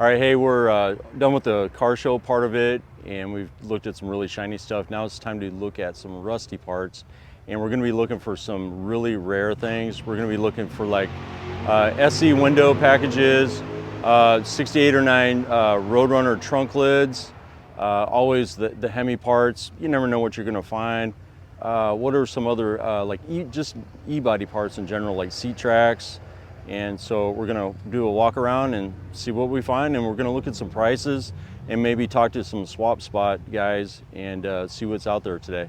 All right, hey, we're done with the car show part of it, and we've looked at some really shiny stuff. Now it's time to look at some rusty parts, and we're going to be looking for some really rare things. We're going to be looking for like SE window packages, 68 or 9 Roadrunner trunk lids, always the Hemi parts. You never know what you're going to find. What are some other just e-body parts in general, like seat tracks? And so we're gonna do a walk around and see what we find, and we're gonna look at some prices and maybe talk to some swap spot guys and see what's out there today.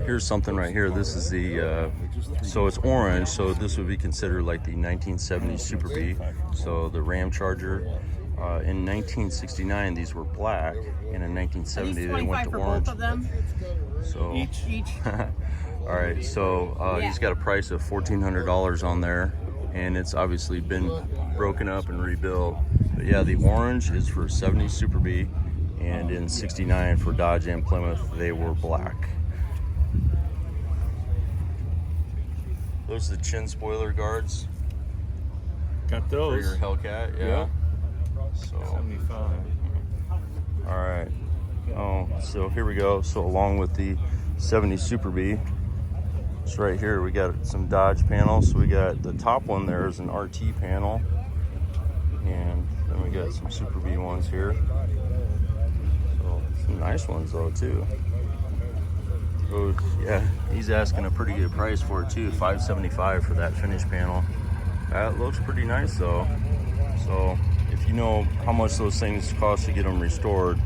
Here's something right here. This is the so it's orange, so this would be considered like the 1970 Super B. So the Ram Charger. In 1969 these were black, and in 1970 they went to orange. Both of them? So each. All right, so he's got a price of $1,400 on there, and it's obviously been broken up and rebuilt. But yeah, the orange is for 70 Super B, and in 69 for Dodge and Plymouth they were black. Those are the chin spoiler guards. Got those. For your Hellcat, yeah. So 75. All right. Oh, so here we go. So along with the 70 Super B, it's right here. We got some Dodge panels. So we got the top one there is an RT panel, and then we got some Super B ones here. So some nice ones though too. Oh yeah, he's asking a pretty good price for it too, $575 for that finish panel. That looks pretty nice though. So if you know how much those things cost to get them restored,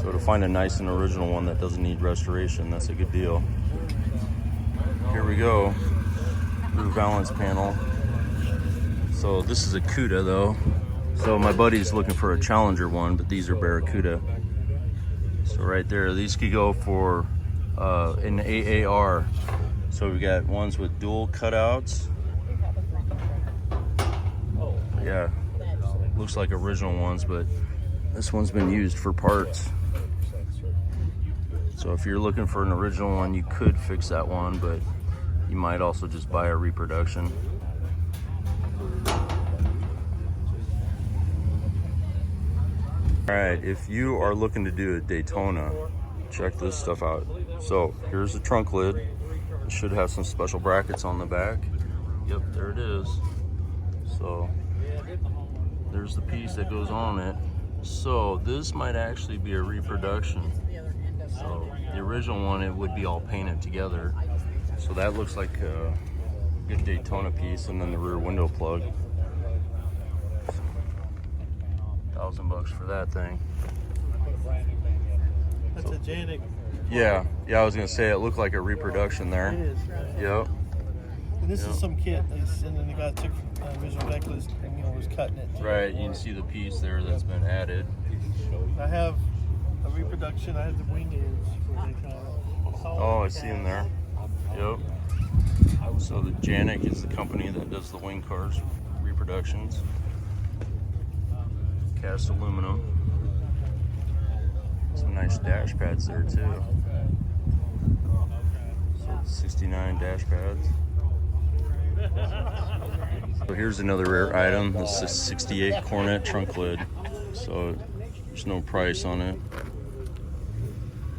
so to find a nice and original one that doesn't need restoration, that's a good deal. Here we go, rear balance panel. So this is a CUDA though. So my buddy's looking for a Challenger one, but these are Barracuda. So right there, these could go for an AAR. So we got ones with dual cutouts. Yeah, looks like original ones, but this one's been used for parts. So if you're looking for an original one, you could fix that one, but you might also just buy a reproduction. All right, if you are looking to do a Daytona, check this stuff out. So here's the trunk lid. It should have some special brackets on the back. Yep, there it is. So there's the piece that goes on it. So this might actually be a reproduction. So the original one, it would be all painted together. So that looks like Good Daytona piece, and then the rear window plug. $1,000 for that thing. That's a Janik. Yeah, I was gonna say it looked like a reproduction there. It is. Yep. And this is some kit, and then the guy took original deck list and was cutting it. Right, you can see the piece there that's been added. I have a reproduction. I have the wing ends for Daytona. Oh, I see him there. Yep. So the Janik is the company that does the wing cars reproductions. Cast aluminum. Some nice dash pads there too. So 69 dash pads. So here's another rare item. This is a 68 Coronet trunk lid. So there's no price on it.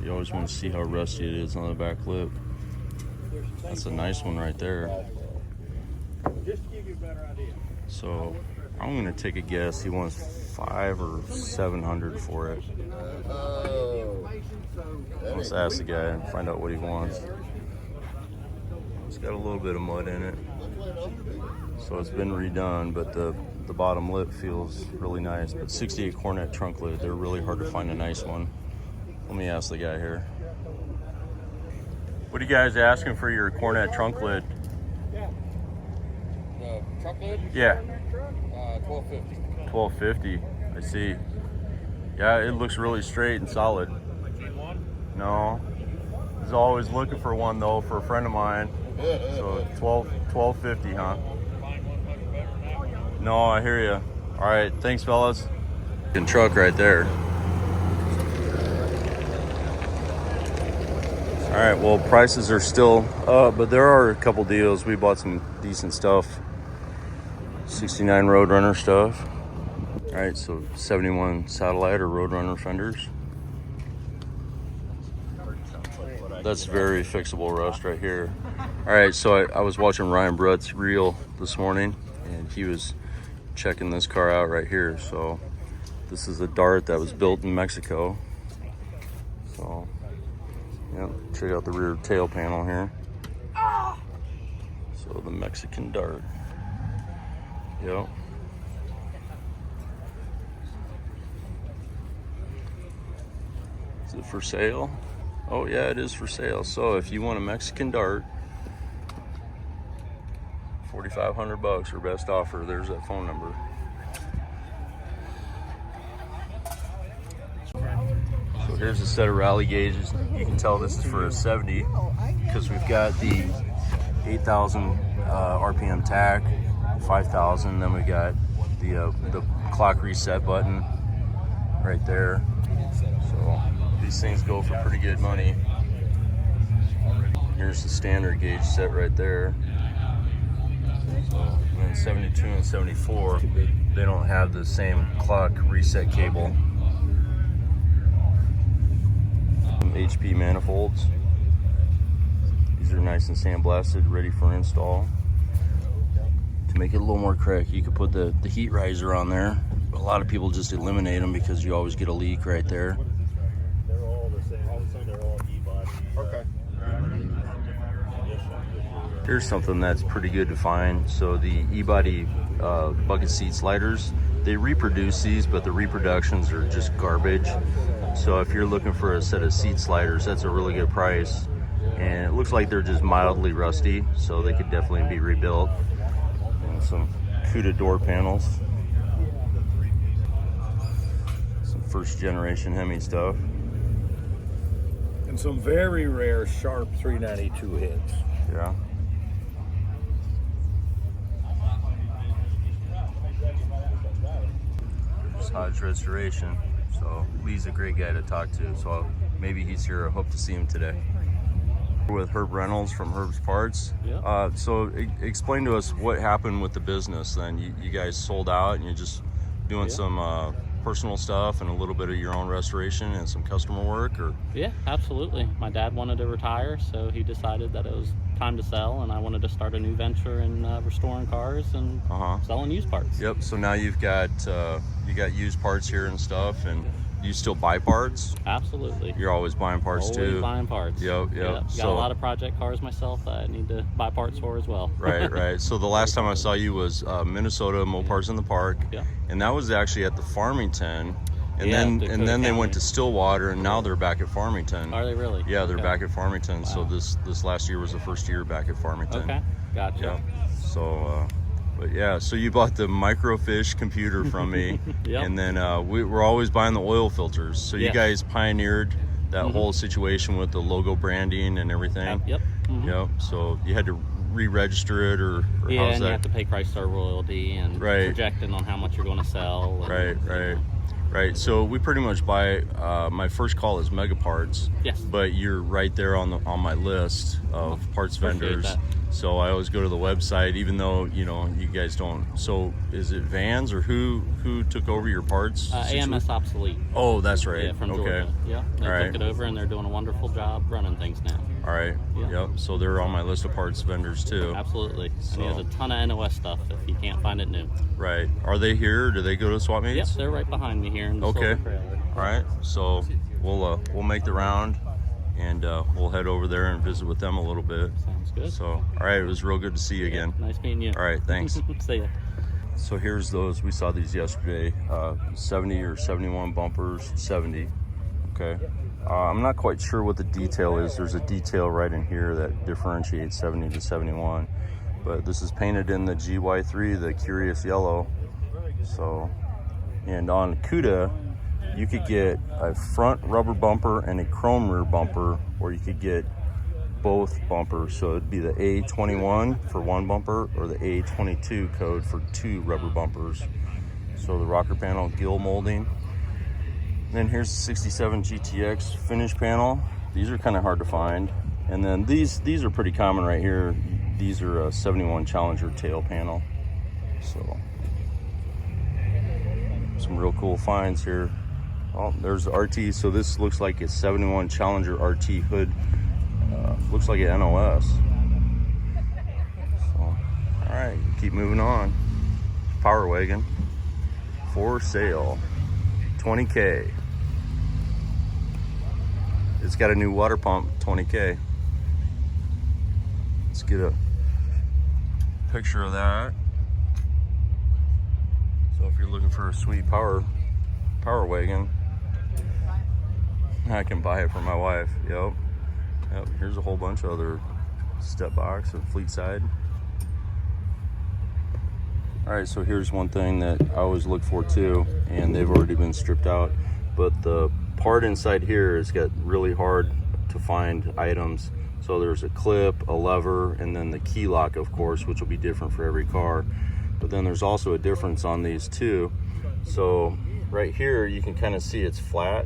You always want to see how rusty it is on the back lip. That's a nice one right there. So I'm gonna take a guess. He wants $500 or $700 for it. Let's ask the guy and find out what he wants. It's got a little bit of mud in it, so it's been redone, but the bottom lip feels really nice. But 68 Coronet trunk lid, they're really hard to find a nice one. Let me ask the guy here. What are you guys asking for your Coronet trunk lid? The truck lid? Yeah. $12.50. $12.50. I see. Yeah, it looks really straight and solid. No. I was always looking for one though for a friend of mine. So $12.50, huh? No, I hear you. All right, thanks, fellas. Good truck right there. All right, well, prices are still up, but there are a couple deals. We bought some decent stuff. 69 Roadrunner stuff. All right, so 71 Satellite or Roadrunner fenders. That's very fixable rust right here. All right, so I was watching Ryan Brutt's reel this morning, and he was checking this car out right here. So this is a Dart that was built in Mexico. So, yeah, check out the rear tail panel here. So the Mexican Dart. Yep. Is it for sale? Oh yeah, it is for sale. So if you want a Mexican Dart, $4,500 or best offer. There's that phone number. So here's a set of rally gauges. You can tell this is for a 70 because we've got the 8,000 RPM tack, 5,000. Then we got the clock reset button right there. So these things go for pretty good money. Here's the standard gauge set right there. So, and then 72 and 74, they don't have the same clock reset cable. Some HP manifolds. These are nice and sandblasted, ready for install. To make it a little more correct, you could put the heat riser on there. A lot of people just eliminate them because you always get a leak right there. They're all the same. All of a sudden, they're all E-body. Okay. Here's something that's pretty good to find. So the E-body bucket seat sliders, they reproduce these, but the reproductions are just garbage. So if you're looking for a set of seat sliders, that's a really good price. And it looks like they're just mildly rusty, so they could definitely be rebuilt. And some CUDA door panels. Some first generation Hemi stuff. And some very rare sharp 392 hits. Yeah. There's Hodge Restoration. So Lee's a great guy to talk to. So maybe he's here. I hope to see him today. With Herb Reynolds from Herb's Parts. Yeah. So explain to us what happened with the business then. You guys sold out and you're just doing some personal stuff and a little bit of your own restoration and some customer work, or? Yeah, absolutely. My dad wanted to retire, so he decided that it was time to sell, and I wanted to start a new venture in restoring cars and selling used parts. Yep. So now you've got you got used parts here and stuff, and do you still buy parts? Absolutely. You're always buying parts Always too. buying parts. Yep. Got So a lot of project cars myself that I need to buy parts for as well. right. So the last time I saw you was Minnesota Mopars in the Park, Yeah. and that was actually at the Farmington. And Yeah, then Dakota they went County. to Stillwater, and now they're back at Farmington. Are they really? Yeah, they're Okay. back at Farmington. So Wow. this last year was the first year back at Farmington. Okay, gotcha. Yeah. So, but yeah, so you bought the microfiche computer from me, Yep. and then we're always buying the oil filters. So you Yes. guys pioneered that whole situation with the logo branding and everything. Yep. Mhm. Yep. So you had to re-register it, or Yeah, how's and you that? have to pay Chrysler royalty and Right. projecting on how much you're going to sell. And, Right. So we pretty much buy. My first call is Mega Parts. Yes. But you're right there on my list of parts Appreciate vendors. that. So I always go to the website, even though you guys don't. So is it Vans or who took over your parts? AMS obsolete. Oh, that's right. Yeah, from okay. Georgia. Yeah, they All right. took it over and they're doing a wonderful job running things now. All right. Yeah. Yep. So they're on my list of parts vendors too. Absolutely. And he has So- a ton of NOS stuff if you can't find it new. Right. Are they here? Or do they go to swap Yep, meets? they're right behind me here in the Okay. silver trailer. All right. So we'll make the round, and we'll head over there and visit with them a little bit. Sounds good. So all right, it was real good to see you again. Nice meeting you. All right. Thanks. See ya. So here's those. We saw these yesterday. 70 or 71 bumpers. 70. Okay. I'm not quite sure what the detail is. There's a detail right in here that differentiates 70 to 71. But this is painted in the GY3, the Curious Yellow. So, and on CUDA, you could get a front rubber bumper and a chrome rear bumper, or you could get both bumpers. So it'd be the A21 for one bumper or the A22 code for two rubber bumpers. So the rocker panel gill molding. And then here's the 67 GTX finish panel. These are kind of hard to find. And then these are pretty common right here. These are a 71 Challenger tail panel. So some real cool finds here. Oh, there's the RT. So this looks like a 71 Challenger RT hood. Looks like an NOS. So, all right, keep moving on. Power wagon for sale, 20K. It's got a new water pump, 20K. Let's get a picture of that. So if you're looking for a sweet power wagon, I can buy it for my wife. Yep. Here's a whole bunch of other step box and fleet side. All right, so here's one thing that I always look for too, and they've already been stripped out, but the part inside here has got really hard to find items. So there's a clip, a lever, and then the key lock, of course, which will be different for every car. But then there's also a difference on these too. So right here, you can kind of see it's flat.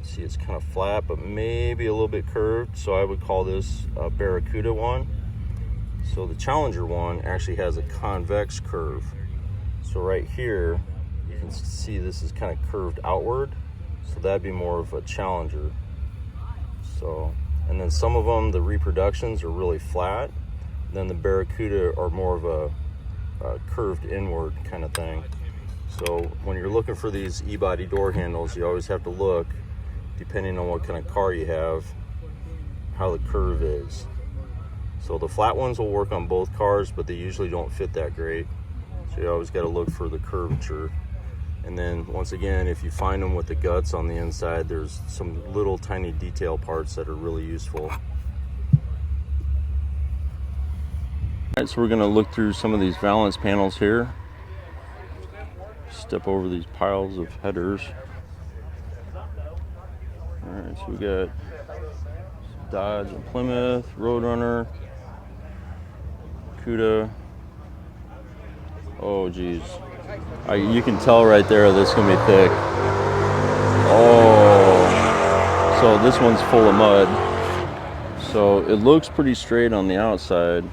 See, it's kind of flat, but maybe a little bit curved. So I would call this a Barracuda one. So the Challenger one actually has a convex curve. So right here, you can see this is kind of curved outward. So that'd be more of a Challenger. So, and then some of them, the reproductions are really flat. Then the Barracuda are more of a curved inward kind of thing. So when you're looking for these E-body door handles, you always have to look, depending on what kind of car you have, how the curve is. So the flat ones will work on both cars, but they usually don't fit that great. So you always got to look for the curvature. And then once again, if you find them with the guts on the inside, there's some little tiny detail parts that are really useful. All right, so we're going to look through some of these valance panels here. Step over these piles of headers. All right, so we got Dodge and Plymouth, Roadrunner, CUDA. Oh, geez. You can tell right there this is going to be thick. Oh, so this one's full of mud. So it looks pretty straight on the outside.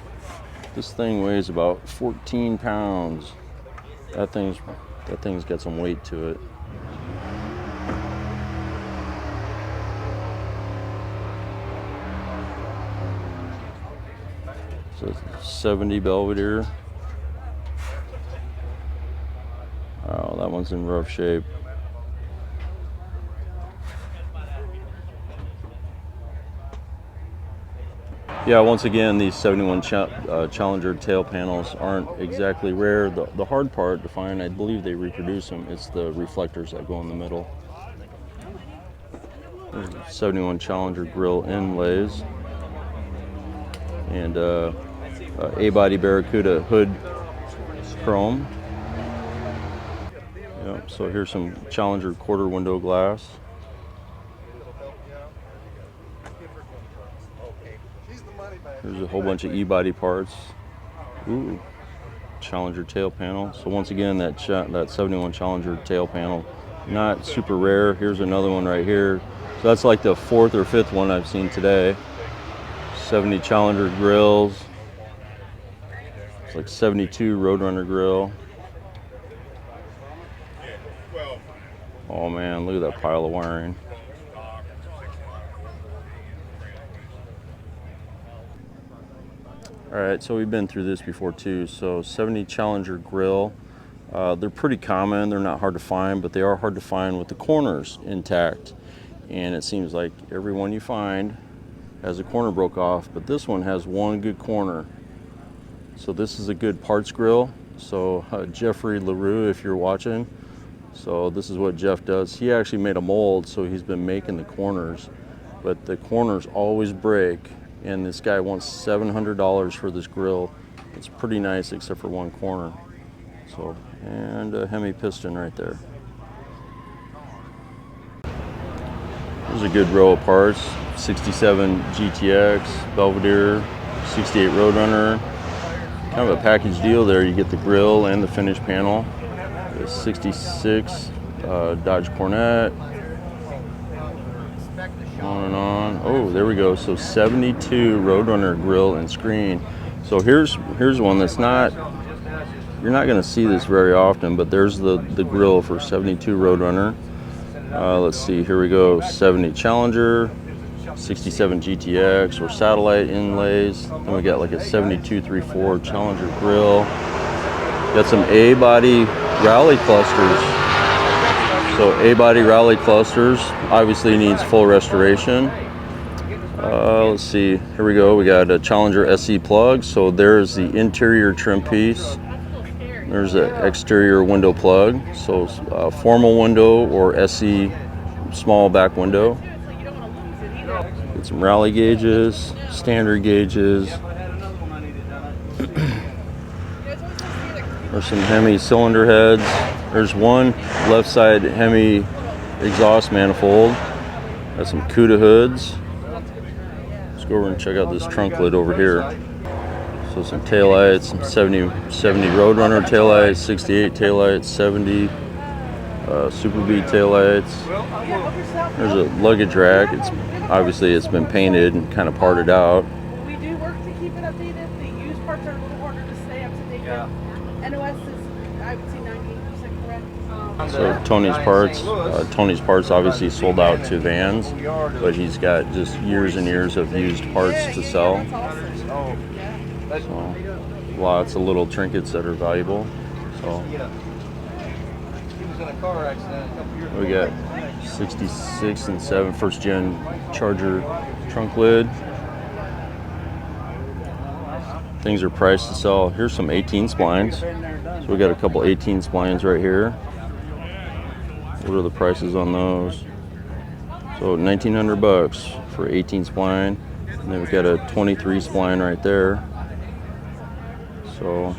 This thing weighs about 14 pounds. That thing's got some weight to it. So 70 Belvedere. Oh, that one's in rough shape. Yeah, once again, these 71 Challenger tail panels aren't exactly rare. The hard part to find, I believe they reproduce them, it's the reflectors that go in the middle. There's 71 Challenger grill inlays. And A-body Barracuda hood chrome. Yep, so here's some Challenger quarter window glass. There's a whole bunch of E-body parts. Ooh, Challenger tail panel. So once again, that 71 Challenger tail panel, not super rare. Here's another one right here. So that's like the 4th or 5th one I've seen today. 70 Challenger grills. It's like 72 Roadrunner grill. Oh man, look at that pile of wiring. All right, so we've been through this before too. So 70 Challenger grill, they're pretty common. They're not hard to find, but they are hard to find with the corners intact. And it seems like every one you find has a corner broke off, but this one has one good corner. So this is a good parts grill. So Jeffrey LaRue, if you're watching, so this is what Jeff does. He actually made a mold, so he's been making the corners, but the corners always break. And this guy wants $700 for this grill. It's pretty nice except for one corner. So, and a Hemi piston right there. There's a good row of parts. 67 GTX, Belvedere, 68 Roadrunner. Kind of a package deal there. You get the grill and the finished panel. The 66 Dodge Coronet. On and on. Oh, there we go. So 72 Roadrunner grill and screen. So here's one that's not, you're not going to see this very often, but there's the grill for 72 Roadrunner. Let's see, here we go. 70 Challenger, 67 GTX or satellite inlays. Then we got like a 7234 Challenger grill. Got some A-body rally clusters. So A-body rally clusters obviously needs full restoration. Let's see, here we go. We got a Challenger SE plug. So there's the interior trim piece. There's an exterior window plug. So formal window or SE small back window. Get some rally gauges, standard gauges. There's some Hemi cylinder heads. There's one left side Hemi exhaust manifold. Got some CUDA hoods. Let's go over and check out this trunk lid over here. So some taillights, some 70 Roadrunner taillights, 68 taillights, 70 Superbird taillights. There's a luggage rack. It's obviously it's been painted and kind of parted out. We do work to keep it updated. The used parts are a little harder to stay up to date. NOS is, I would say, 98% correct. So Tony's parts obviously sold out to vans, but he's got just years and years of used parts to sell. So lots of little trinkets that are valuable. So we got 66 and 7 first gen Charger trunk lid. Things are priced to sell. Here's some 18 splines. So we got a couple 18 splines right here. What are the prices on those? So $1,900 for 18 spline. And then we've got a 23 spline right there. So,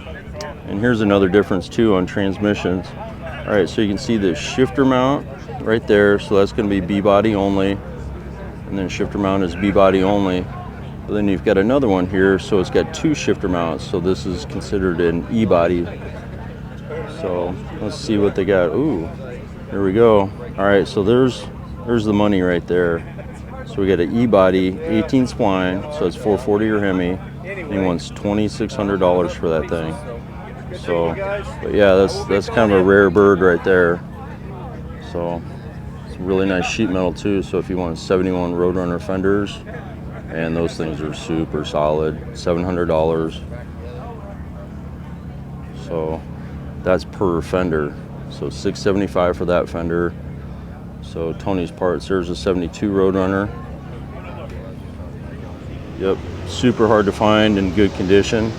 and here's another difference too on transmissions. All right, so you can see the shifter mount right there. So that's going to be B-body only. And then shifter mount is B-body only. But then you've got another one here, so it's got two shifter mounts. So this is considered an E-body. So let's see what they got. Ooh, here we go. All right, so there's the money right there. So we got an E-body, 18 spline, so it's 440 or Hemi. He wants $2,600 for that thing. So, but yeah, that's kind of a rare bird right there. So it's really nice sheet metal too. So if you want 71 Roadrunner fenders, and those things are super solid, $700. So that's per fender. So $675 for that fender. So Tony's parts, there's a 72 Roadrunner. Yep, super hard to find in good condition.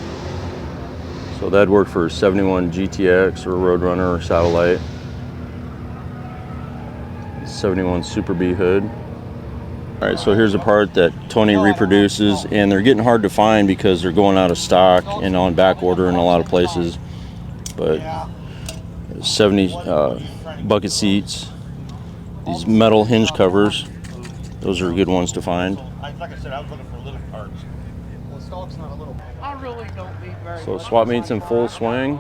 So that'd work for 71 GTX or Roadrunner or Satellite. 71 Super B hood. All right, so here's a part that Tony reproduces, and they're getting hard to find because they're going out of stock and on back order in a lot of places. But 70 bucket seats, these metal hinge covers, those are good ones to find. Like I said, I was looking for little parts. Well, Stalk's not a little. I really don't need very So much. swap meets in full swing.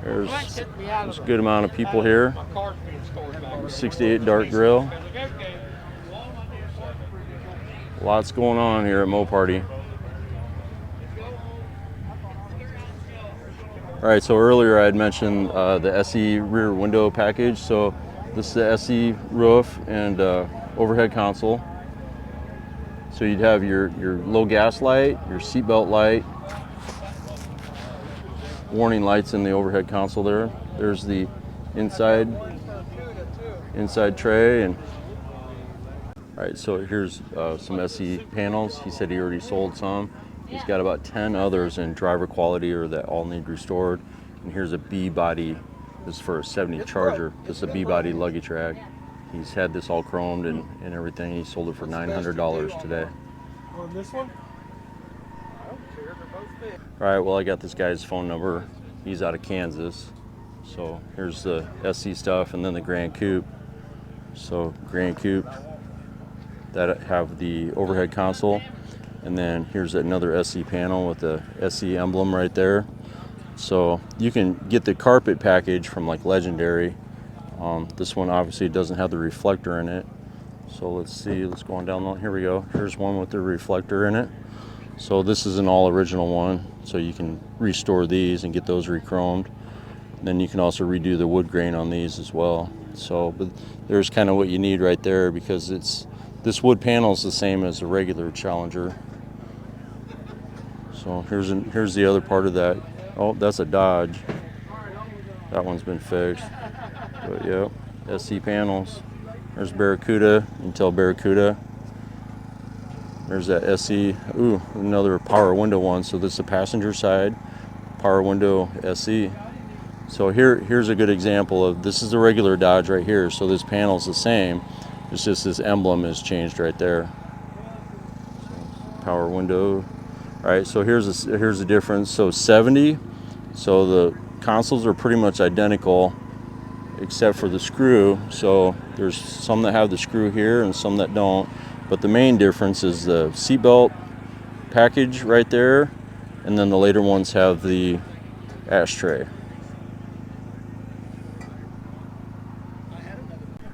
There's a good amount of people here. 68 Dart Grill. Lots going on here at MoParty. All right, so earlier I had mentioned the SE rear window package. So this is the SE roof and overhead console. So you'd have your low gas light, your seatbelt light, warning lights in the overhead console there. There's the inside tray. And all right, so here's some SE panels. He said he already sold some. He's got about 10 others in driver quality or that all need restored. And here's a B body. This is for a 70 Charger. This is a B body luggage rack. He's had this all chromed and everything. He sold it for $900 today. On this one? All right, well, I got this guy's phone number. He's out of Kansas. So here's the SC stuff and then the Grand Coupe. So Grand Coupe, that have the overhead console. And then here's another SC panel with the SC emblem right there. So you can get the carpet package from like Legendary. This one obviously doesn't have the reflector in it. So let's see, let's go on down. Here we go. Here's one with the reflector in it. So this is an all original one. So you can restore these and get those re-chromed. Then you can also redo the wood grain on these as well. So, but there's kind of what you need right there because this wood panel is the same as a regular Challenger. So here's the other part of that. Oh, that's a Dodge. That one's been fixed. But yep, SC panels. There's Barracuda. You can tell Barracuda. There's that SC. Ooh, another power window one. So this is the passenger side power window SC. So here's a good example of this is the regular Dodge right here. So this panel's the same. It's just this emblem is changed right there. Power window. All right, so here's the difference. So 70. So the consoles are pretty much identical except for the screw. So there's some that have the screw here and some that don't. But the main difference is the seatbelt package right there, and then the later ones have the ashtray.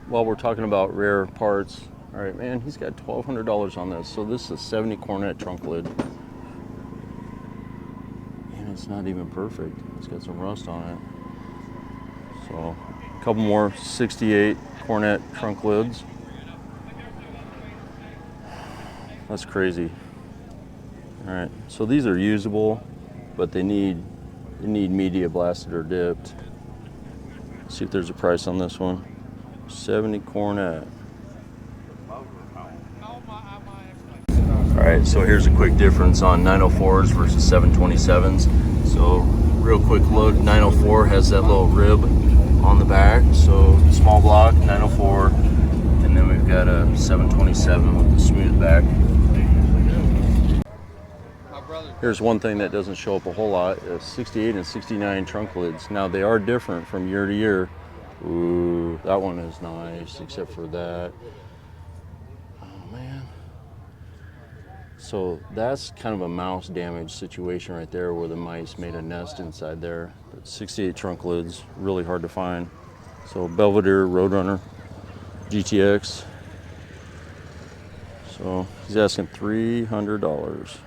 While we're talking about rare parts, all right, man, he's got $1,200 on this. So this is a 70 Coronet trunk lid. And it's not even perfect. It's got some rust on it. So a couple more 68 Coronet trunk lids. That's crazy. All right, so these are usable, but they need media blasted or dipped. Let's see if there's a price on this one. 70 Coronet. All right, so here's a quick difference on 904s versus 727s. So real quick look, 904 has that little rib on the back. So small block, 904, and then we've got a 727 with the smooth back. Here's one thing that doesn't show up a whole lot, 68 and 69 trunk lids. Now they are different from year to year. Ooh, that one is nice, except for that. Oh man. So that's kind of a mouse damage situation right there where the mice made a nest inside there. But 68 trunk lids, really hard to find. So Belvedere, Roadrunner, GTX. So he's asking $300.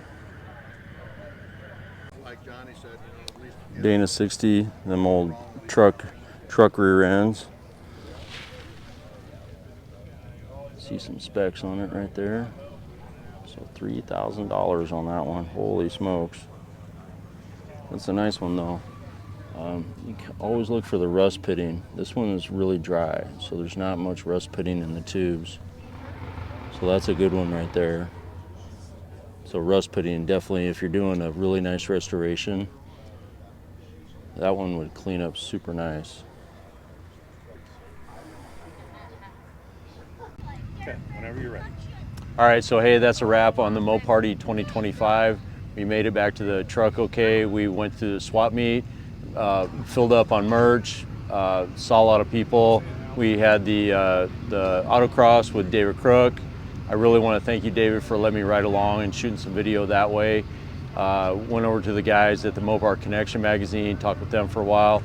Like Johnny said, at least Dana 60, them old truck rear ends. See some specs on it right there. So $3,000 on that one. Holy smokes. That's a nice one though. You can always look for the rust pitting. This one is really dry, so there's not much rust pitting in the tubes. So that's a good one right there. So rust pitting, definitely, if you're doing a really nice restoration, that one would clean up super nice. Okay, whenever you're ready. All right, so hey, that's a wrap on the MoParty 2025. We made it back to the truck okay. We went to the swap meet, filled up on merch, saw a lot of people. We had the autocross with David Crook. I really want to thank you, David, for letting me ride along and shooting some video that way. Went over to the guys at the Mopar Connection magazine, talked with them for a while.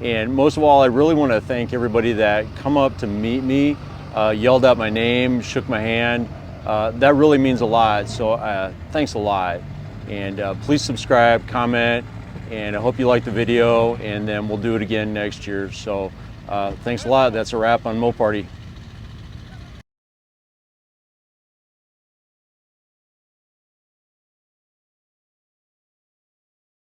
And most of all, I really want to thank everybody that come up to meet me, yelled out my name, shook my hand. That really means a lot, so thanks a lot. And please subscribe, comment, and I hope you like the video, and then we'll do it again next year. So thanks a lot. That's a wrap on MoParty.